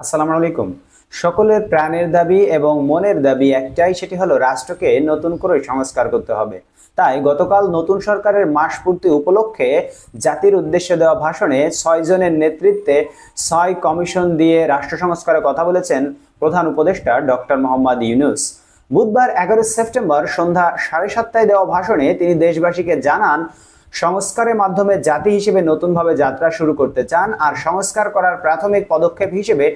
আসসালামু আলাইকুম। সকলের প্রাণের দাবি এবং মনের দাবি একটাই, সেটি হলো রাষ্ট্রকে নতুন করে সংস্কার করতে হবে। তাই গতকাল নতুন সরকারের মাস পূর্তি উপলক্ষে জাতির উদ্দেশ্যে দেওয়া ভাষণে ৬ জনের নেতৃত্বে ৬ কমিশন দিয়ে রাষ্ট্র সংস্কারের কথা বলেছেন প্রধান উপদেষ্টা ডক্টর মোহাম্মদ ইউনূস। বুধবার ১১ সেপ্টেম্বর সন্ধ্যা ৭:৩০টায় দেওয়া ভাষণে তিনি দেশবাসীকে জানান, সংস্কারের মাধ্যমে জাতি হিসেবে নতুনভাবে যাত্রা শুরু করতে চান। আর সংস্কার করার প্রাথমিক পদক্ষেপ হিসেবে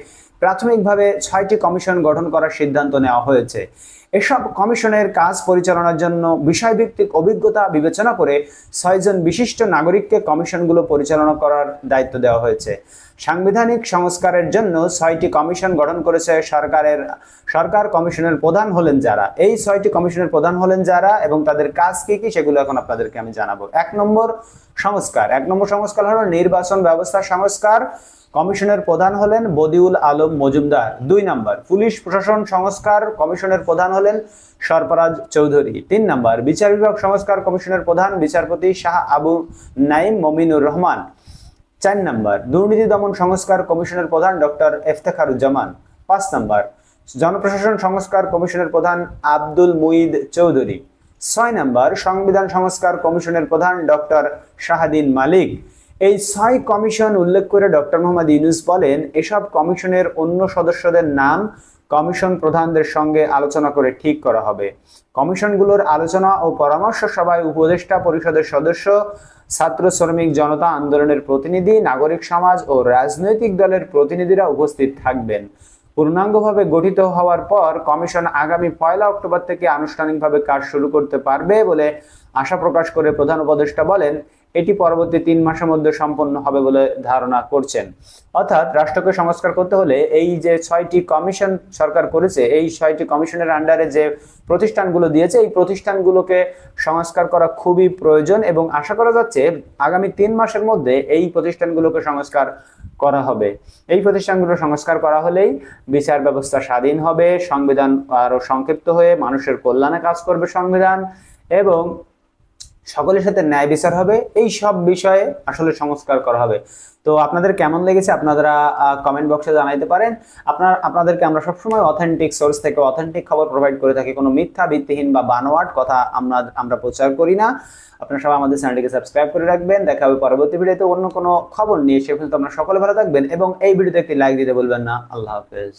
প্রাথমিকভাবে ৬টি কমিশন গঠন করার সিদ্ধান্ত নেওয়া হয়েছে। এসব কমিশনের কাজ পরিচালনার জন্য বিষয়ভিত্তিক অভিজ্ঞতা বিবেচনা করে ৬ জন বিশিষ্ট নাগরিককে কমিশনগুলো পরিচালনা করার দায়িত্ব দেওয়া হয়েছে। সাংবিধানিক সংস্কারের জন্য ৬টি কমিশন গঠন করেছে সরকার। কমিশনের প্রধান হলেন যারা, এই ৬টি কমিশনের প্রধান হলেন যারা এবং তাদের কাজ কি কি সেগুলো এখন আপনাদেরকে আমি জানাবো। ১ নম্বর সংস্কার হলো নির্বাচন ব্যবস্থা সংস্কার। কমিশনের প্রধান হলেন বদিউল আলম মজুমদার। ২ নম্বর পুলিশ প্রশাসন সংস্কার। কমিশনের প্রধান হলেন সরফরাজ চৌধুরী। ৩ নম্বর বিচার বিভাগ সংস্কার। কমিশনের প্রধান বিচারপতি শাহ আবু নাইম মমিনুর রহমান। ৪ নম্বর দুর্নীতি দমন সংস্কার। কমিশনের প্রধান ডক্টর ইফতেখারুজ্জামান। ৫ নম্বর জনপ্রশাসন সংস্কার। কমিশনের প্রধান আব্দুল মুঈদ চৌধুরী। ৬ নম্বর সংবিধান সংস্কার। কমিশনের প্রধান ডক্টর শাহাদিন মালিক। এই ৬ কমিশন উল্লেখ করে ডক্টর মোহাম্মদ ইউনূস বলেন, এসব কমিশনের অন্য সদস্যদের নাম কমিশন প্রধানদের সঙ্গে আলোচনা করে ঠিক করা হবে। কমিশনগুলোর আলোচনা ও পরামর্শ সভায় উপদেষ্টা পরিষদের সদস্য, ছাত্র শ্রমিক জনতা আন্দোলনের প্রতিনিধি, নাগরিক সমাজ ও রাজনৈতিক দলের প্রতিনিধিরা উপস্থিত থাকবেন। পূর্ণাঙ্গভাবে গঠিত হওয়ার পর কমিশন আগামী ১ অক্টোবর থেকে আনুষ্ঠানিকভাবে কাজ শুরু করতে পারবে বলে আশা প্রকাশ করে প্রধান উপদেষ্টা বলেন, এটি পরবর্তী ৩ মাসের মধ্যে সম্পন্ন হবে বলে ধারণা করছেন। অর্থাৎ রাষ্ট্রকে সংস্কার করতে হলে এই যে ৬টি কমিশন সরকার করেছে, এই ৬টি কমিশনের আন্ডারে যে প্রতিষ্ঠানগুলো দিয়েছে, এই প্রতিষ্ঠানগুলোকে সংস্কার করা খুবই প্রয়োজন এবং আশা করা যাচ্ছে আগামী ৩ মাসের মধ্যে এই প্রতিষ্ঠানগুলোকে সংস্কার করা হবে। এই প্রতিষ্ঠানগুলো সংস্কার করা হলেই বিচার ব্যবস্থা স্বাধীন হবে, সংবিধান আরো সংক্ষিপ্ত হয়ে মানুষের কল্যাণে কাজ করবে সংবিধান, এবং সকলের সাথে ন্যায় বিচার হবে। এই সব বিষয়ে আসলে সংস্কার করা হবে। তো আপনাদের কেমন লেগেছে আপনারা কমেন্ট বক্সে জানাইতে পারেন। আপনাদেরকে আমরা সবসময় অথেন্টিক সোর্স থেকে অথেন্টিক খবর প্রোভাইড করে থাকি, কোনো মিথ্যা ভিত্তিহীন বা বানোয়াট কথা আমরা প্রচার করি না। আপনারা সবাই আমাদের চ্যানেলটিকে সাবস্ক্রাইব করে রাখবেন। দেখা হবে পরবর্তী ভিডিওতে অন্য কোনো খবর নিয়ে। সে পর্যন্ত আপনারা সকলে ভালো থাকবেন এবং এই ভিডিওতে একটি লাইক দিতে ভুলবেন না। আল্লাহ হাফেজ।